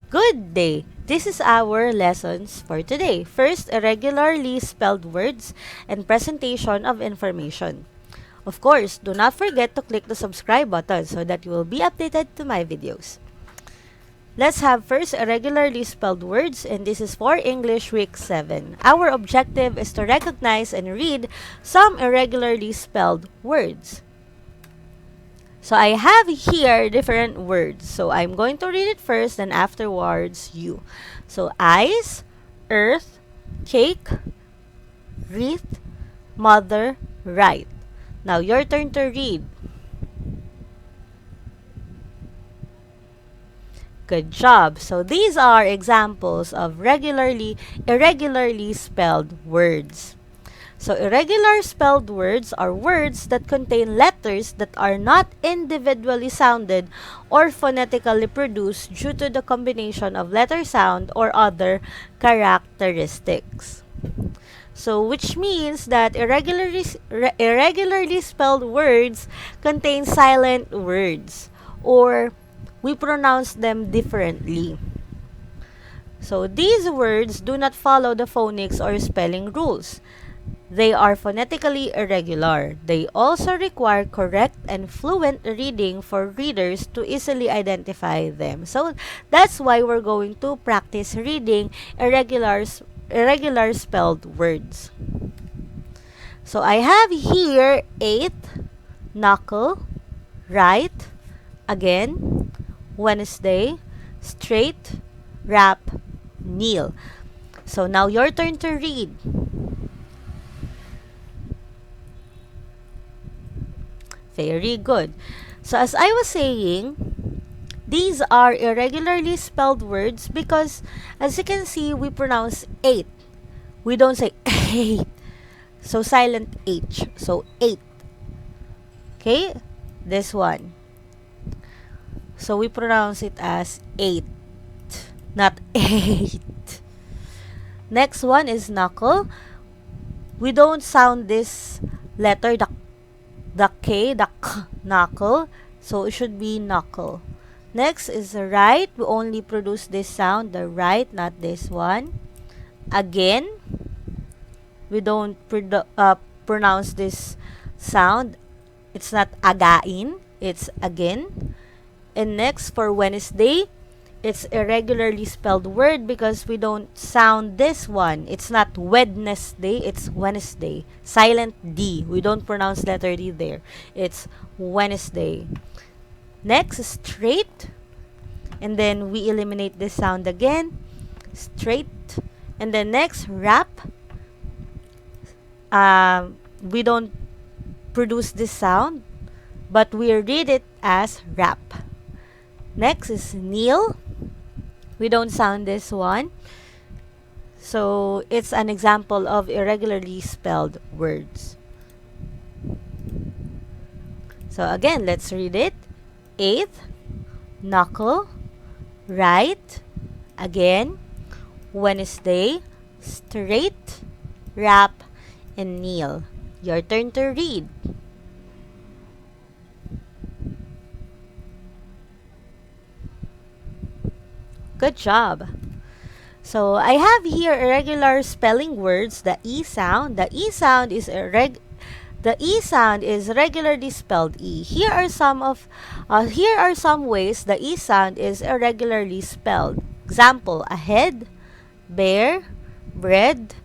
Good day! This is our lessons for today. First, irregularly spelled words and presentation of information. Of course, do not forget to click the subscribe button so that you will be updated to my videos. Let's have first irregularly spelled words, and this is for English Week 7. Our objective is to recognize and read some irregularly spelled words. So I have here different words. So I'm going to read it first and afterwards you. So ice, earth, cake, wreath, mother, right. Now your turn to read. Good job. So these are examples of irregularly spelled words. So irregular spelled words are words that contain letters that are not individually sounded or phonetically produced due to the combination of letter sound or other characteristics. So which means that irregularly spelled words contain silent words, or we pronounce them differently. So these words do not follow the phonics or spelling rules. They are phonetically irregular. They also require correct and fluent reading for readers to easily identify them. So that's why we're going to practice reading irregular spelled words. So I have here 8, knuckle, right, again, Wednesday, straight, wrap, kneel. So now your turn to read. Very good. So as I was saying, these are irregularly spelled words because as you can see, we pronounce 8. We don't say 8. So silent H. So 8. Okay? This one. So we pronounce it as 8, not 8. Next one is knuckle. We don't sound this letter, the K, the K, knuckle. So it should be knuckle. Next is the right. We only produce this sound, the right, not this one. Again, we don't pronounce this sound. It's not again, it's again. And next, for Wednesday, it's irregularly spelled word because we don't sound this one. It's not Wednesday, it's Wednesday. Silent D. We don't pronounce letter D there. It's Wednesday. Next, straight. And then we eliminate this sound again. Straight. And then next, wrap. We don't produce this sound, but we read it as wrap. Next is kneel. We don't sound this one. So it's an example of irregularly spelled words. So again, let's read it. 8th, knuckle, right, again, Wednesday, straight, wrap, and kneel. Your turn to read. Good job. So I have here irregular spelling words. The E sound. The E sound is regularly spelled E. Here are some ways the E sound is irregularly spelled. Example: ahead, bear, bread,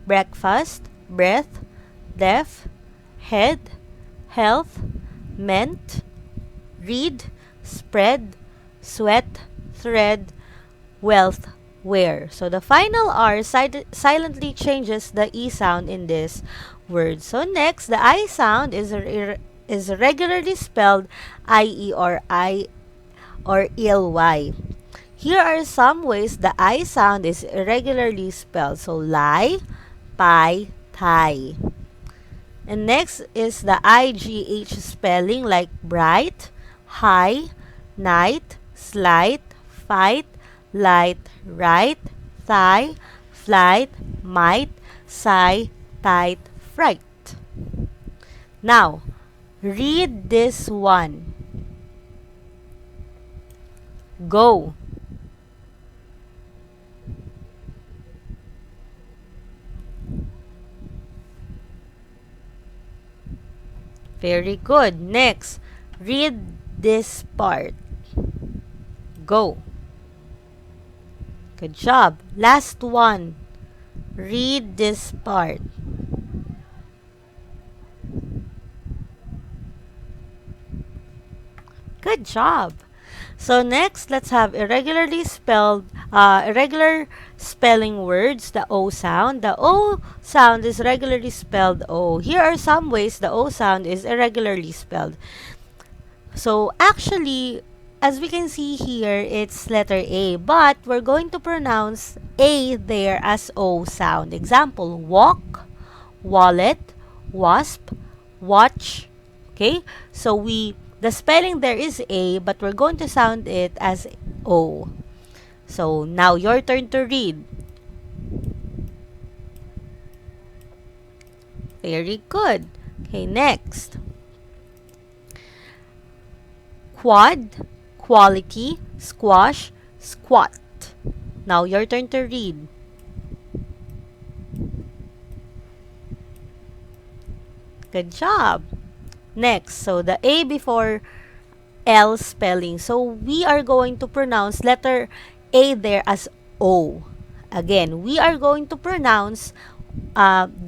breakfast, breath, deaf, head, health, meant, read, spread, sweat, thread, wealth, wear. So the final R silently changes the E sound in this word. So next, the I sound is regularly spelled IE or I or ELY. Here are some ways the I sound is irregularly spelled. So lie, pie, tie. And next is the IGH spelling like bright, high, night, slight, fight, light, right, thigh, flight, might, sigh, tight, fright. Now, read this one. Go, Very good. Next, read this part. Go. Good job. Last one. Read this part. Good job. So next, let's have irregular spelling words, the O sound. The O sound is regularly spelled O. Here are some ways the O sound is irregularly spelled. So actually, as we can see here, it's letter A, but we're going to pronounce A there as O sound. Example, walk, wallet, wasp, watch. Okay? So the spelling there is A, but we're going to sound it as O. So now your turn to read. Very good. Okay, next. Quad, quality, squash, squat. Now your turn to read. Good job. Next, so the A before L spelling. So we are going to pronounce letter A there as O. Again, we are going to pronounce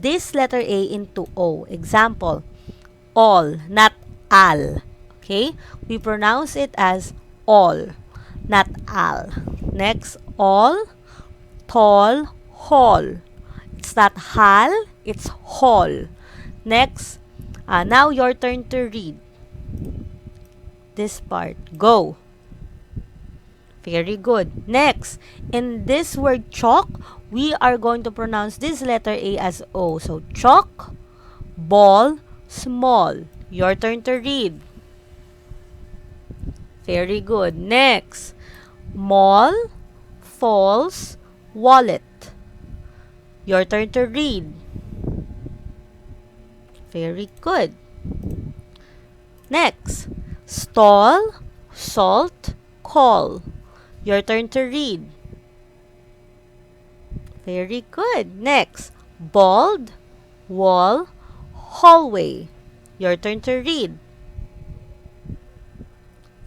this letter A into O. Example, all, not al. Okay? We pronounce it as all, not al. Next, all, tall, hall. It's not hal, it's hall. Next, now your turn to read this part. Go. Very good. Next, in this word chalk, we are going to pronounce this letter A as O. So, chalk, ball, small. Your turn to read. Very good. Next, mall, falls, wallet. Your turn to read. Very good. Next, stall, salt, call. Your turn to read. Very good. Next, bald, wall, hallway. Your turn to read.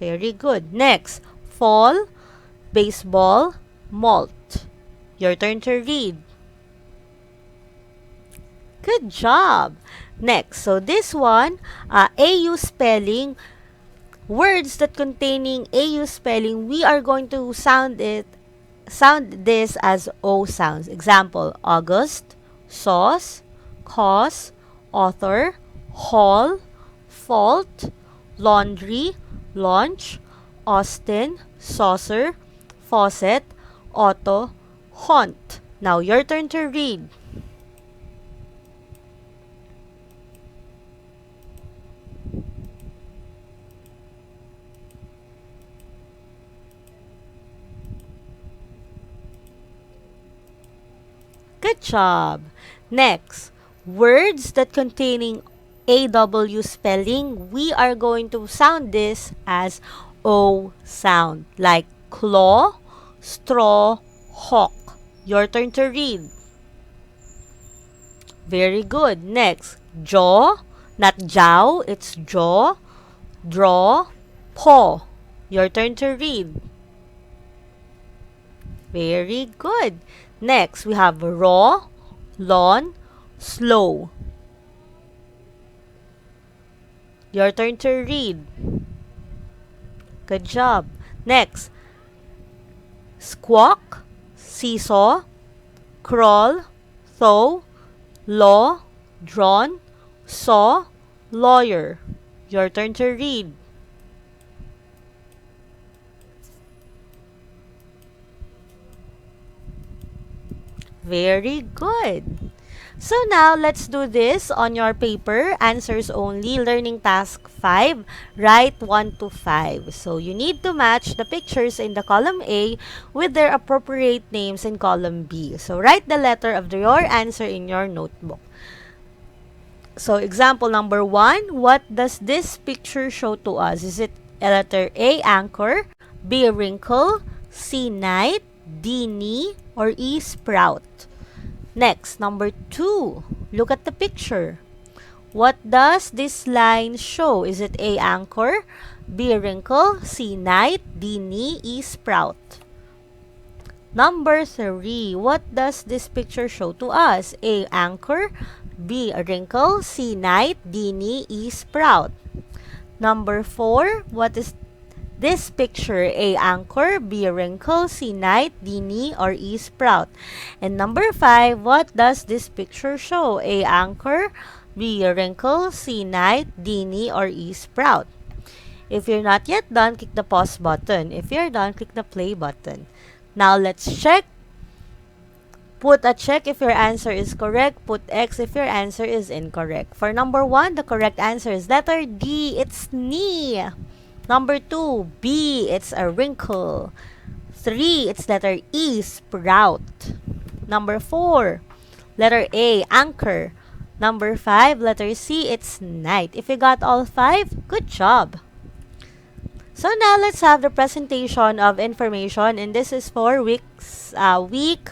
Very good. Next, fall, baseball, malt. Your turn to read. Good job. Next, so this one, AU spelling, words that containing AU spelling, we are going to sound this as O sounds. Example, August, sauce, cause, author, hall, fault, laundry, launch, Austin, saucer, faucet, auto, haunt. Now your turn to read. Good job. Next, words that containing AW spelling, we are going to sound this as O sound, like claw, straw, hawk. Your turn to read. Very good. Next, jaw, not jow, it's jaw, draw, paw. Your turn to read. Very good. Next, we have raw, lawn, slow. Your turn to read. Good job. Next, squawk, seesaw, crawl, thaw, law, drawn, saw, lawyer. Your turn to read. Very good. So now, let's do this on your paper. Answers only. Learning task 5. Write 1 to 5. So, you need to match the pictures in the column A with their appropriate names in column B. So, write the letter of your answer in your notebook. So, example number 1. What does this picture show to us? Is it letter A, anchor, B, wrinkle, C, night, D, knee, or E, sprout? Next, number 2. Look at the picture. What does this line show? Is it A, anchor, B, wrinkle, C, night, D, knee, E, sprout? Number 3, what does this picture show to us? A, anchor, B, wrinkle, C, night, D, knee, E, sprout. Number 4, what is this picture? A, anchor, B, wrinkle, C, night, D, knee, or E, sprout. And number 5, what does this picture show? A, anchor, B, wrinkle, C, night, D, knee, or E, sprout. If you're not yet done, click the pause button. If you're done, click the play button. Now let's check. Put a check if your answer is correct. Put X if your answer is incorrect. For number 1, the correct answer is letter D. It's knee. Number 2, B. It's a wrinkle. 3, it's letter E. Sprout. Number 4, letter A. Anchor. Number 5, letter C. It's night. If you got all 5, good job. So now let's have the presentation of information, and this is for week 8.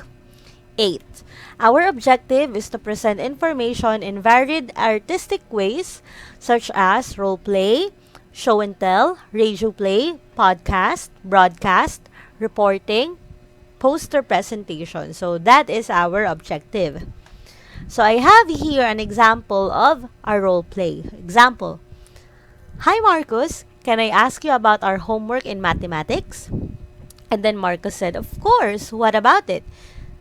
Our objective is to present information in varied artistic ways such as role play, show and tell, radio play, podcast, broadcast, reporting, poster presentation. So that is our objective. So I have here an example of a role play. Example. Hi Marcus, can I ask you about our homework in mathematics? And then Marcus said, of course, what about it?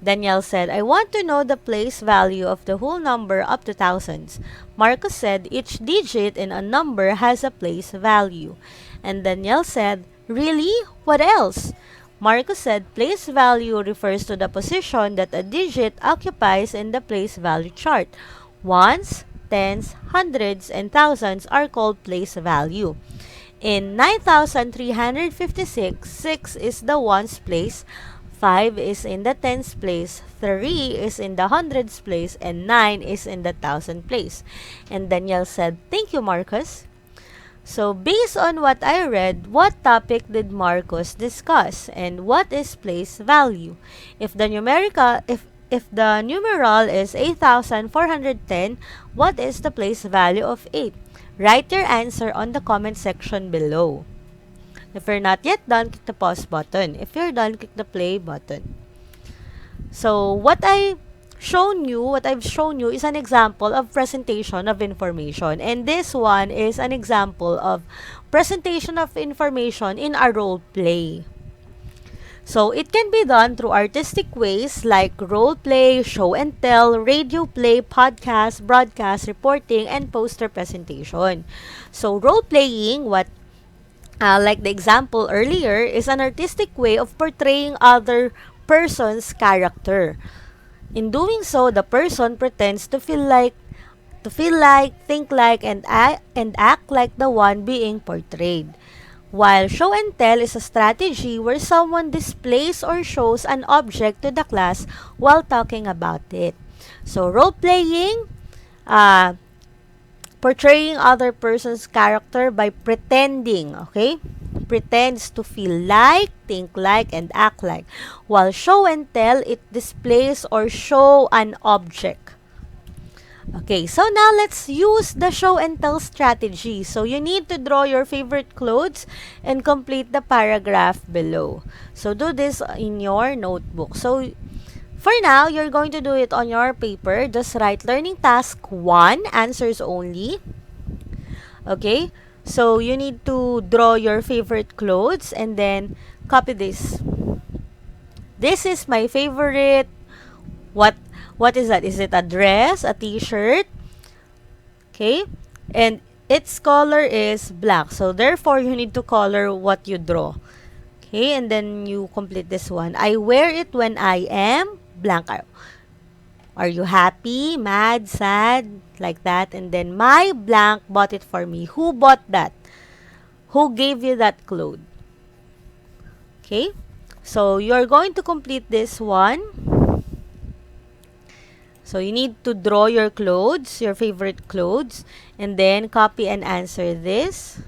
Danielle said, I want to know the place value of the whole number up to thousands. Marcus said, each digit in a number has a place value. And Danielle said, really? What else? Marcus said, place value refers to the position that a digit occupies in the place value chart. Ones, tens, hundreds, and thousands are called place value. In 9,356, 6 is the ones place, 5 is in the tens place, 3 is in the hundreds place, and 9 is in the thousand place. And Danielle said, thank you, Marcus. So, based on what I read, what topic did Marcus discuss? And what is place value? If the numeral is 8,410, what is the place value of 8? Write your answer on the comment section below. If you're not yet done, click the pause button. If you're done, click the play button. So, what I've shown you is an example of presentation of information. And this one is an example of presentation of information in a role play. So, it can be done through artistic ways like role play, show and tell, radio play, podcast, broadcast, reporting, and poster presentation. So, role playing, like the example earlier, is an artistic way of portraying other person's character. In doing so, the person pretends to feel like, think like, and act like the one being portrayed. While show and tell is a strategy where someone displays or shows an object to the class while talking about it. So, role-playing, portraying other person's character by pretending, okay? Pretends to feel like, think like, and act like. While show and tell, it displays or show an object. Okay, so now let's use the show and tell strategy. So you need to draw your favorite clothes and complete the paragraph below. So do this in your notebook. So for now, you're going to do it on your paper. Just write learning task 1, answers only. Okay, so you need to draw your favorite clothes and then copy this. This is my favorite. What is that? Is it a dress, a t-shirt? Okay, and its color is black. So therefore, you need to color what you draw. Okay, and then you complete this one. I wear it when I am blank. Are you happy, mad, sad, like that? And then my blank bought it for me. Who bought that? Who gave you that clothes? Okay, so you're going to complete this one. So you need to draw your clothes, your favorite clothes, and then copy and answer this.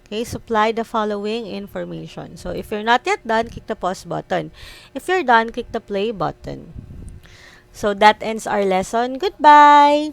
Okay, supply the following information. So if you're not yet done, click the pause button. If you're done, click the play button. So that ends our lesson. Goodbye!